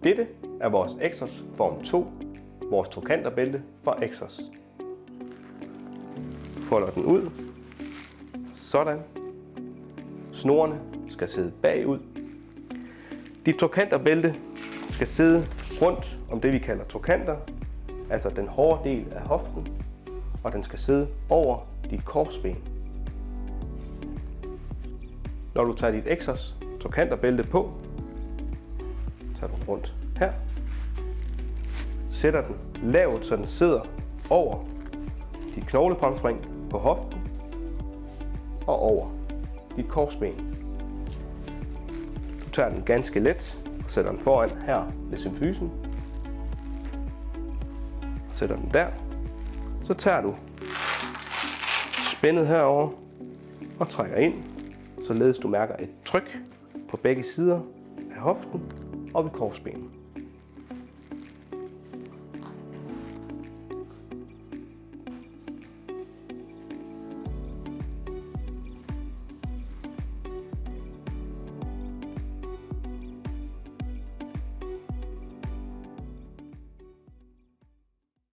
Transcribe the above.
Dette er vores Exos Form 2, vores trokanterbælte fra Exos. Du folder den ud. Sådan. Snorene skal sidde bagud. Dit trokanterbælte skal sidde rundt om det, vi kalder trokanter, altså den hårde del af hoften, og den skal sidde over dit korsben. Når du tager dit Exos trokanterbælte på, tager du rundt her, sætter den lavt, så den sidder over dit knoglefremspring på hoften og over dit korsben. Du tager den ganske let og sætter den foran her ved symfysen. Sætter den der. Så tager du spændet herover og trækker ind, således du mærker et tryk på begge sider af hoften og ved korsbenet.